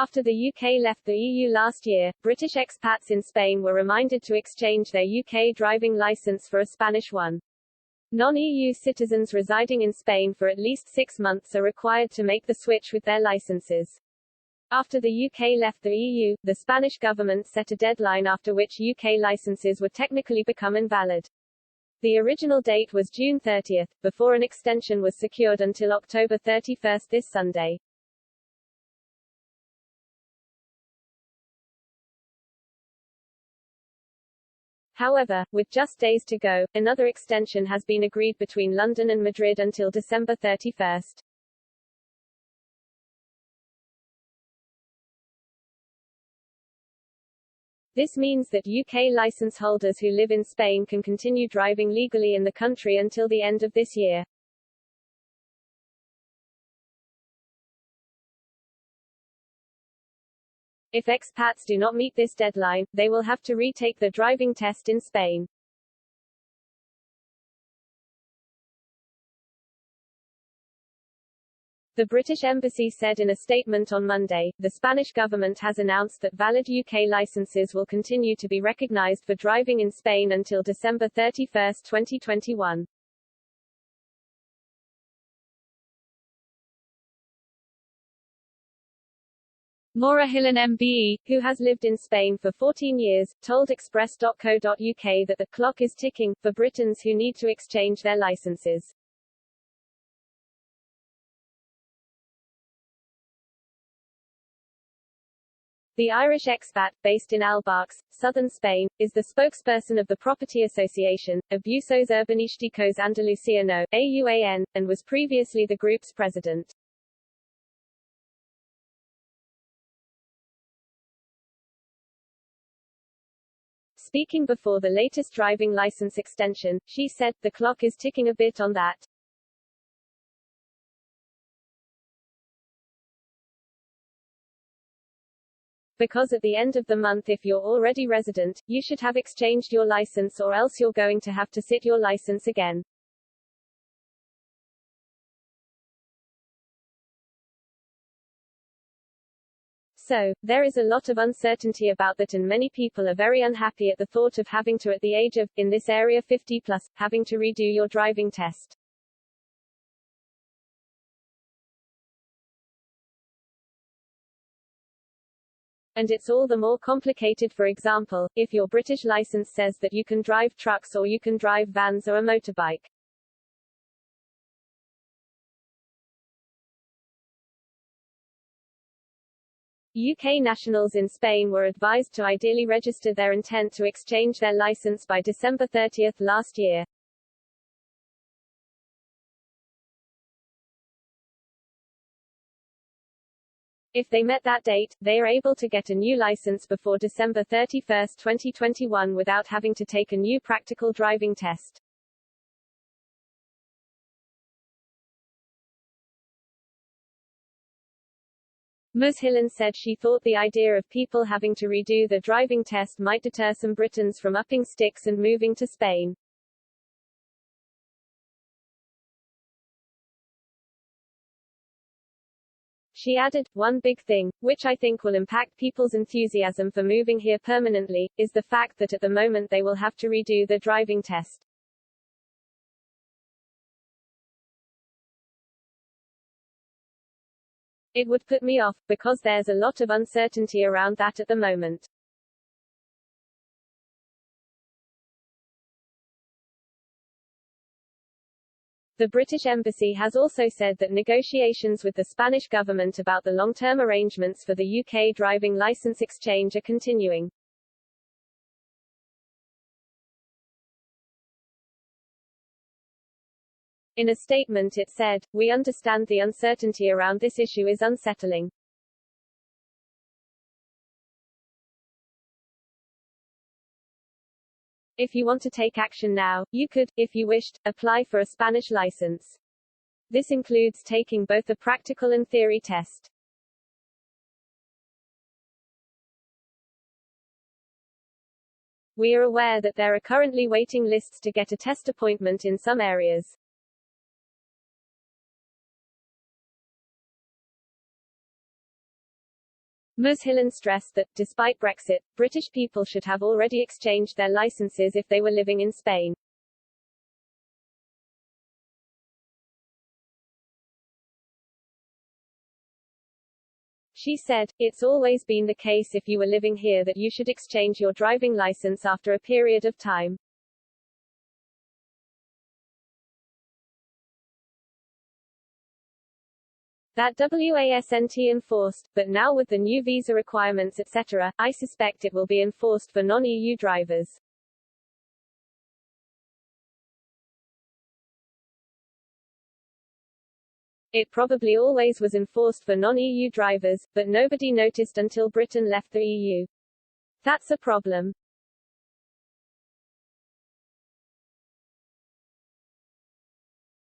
After the UK left the EU last year, British expats in Spain were reminded to exchange their UK driving licence for a Spanish one. Non-EU citizens residing in Spain for at least 6 months are required to make the switch with their licences. After the UK left the EU, the Spanish government set a deadline after which UK licences would technically become invalid. The original date was June 30, before an extension was secured until October 31 this Sunday. However, with just days to go, another extension has been agreed between London and Madrid until December 31. This means that UK licence holders who live in Spain can continue driving legally in the country until the end of this year. If expats do not meet this deadline, they will have to retake the driving test in Spain. The British Embassy said in a statement on Monday, the Spanish government has announced that valid UK licences will continue to be recognised for driving in Spain until December 31, 2021. Maura Hillen MBE, who has lived in Spain for 14 years, told Express.co.uk that the clock is ticking for Britons who need to exchange their licences. The Irish expat, based in Albarx, southern Spain, is the spokesperson of the property association, Abusos Urbanísticos Andaluciano, AUAN, and was previously the group's president. Speaking before the latest driving license extension, she said, "The clock is ticking a bit on that. Because at the end of the month if you're already resident, you should have exchanged your license or else you're going to have to sit your license again." So, there is a lot of uncertainty about that and many people are very unhappy at the thought of having to at the age of, in this area 50 plus, having to redo your driving test. And it's all the more complicated. For example, if your British license says that you can drive trucks or you can drive vans or a motorbike. UK nationals in Spain were advised to ideally register their intent to exchange their license by December 30 last year. If they met that date, they are able to get a new license before December 31, 2021 without having to take a new practical driving test. Ms. Hillen said she thought the idea of people having to redo the driving test might deter some Britons from upping sticks and moving to Spain. She added, "One big thing, which I think will impact people's enthusiasm for moving here permanently, is the fact that at the moment they will have to redo the driving test. It would put me off, because there's a lot of uncertainty around that at the moment." The British Embassy has also said that negotiations with the Spanish government about the long-term arrangements for the UK driving licence exchange are continuing. In a statement it said, "We understand the uncertainty around this issue is unsettling. If you want to take action now, you could, if you wished, apply for a Spanish license. This includes taking both a practical and theory test. We are aware that there are currently waiting lists to get a test appointment in some areas. Mushillan stressed that, despite Brexit, British people should have already exchanged their licenses if they were living in Spain. She said, "It's always been the case if you were living here that you should exchange your driving license after a period of time. That wasn't enforced, but now with the new visa requirements etc., I suspect it will be enforced for non-EU drivers." It probably always was enforced for non-EU drivers, but nobody noticed until Britain left the EU. That's a problem.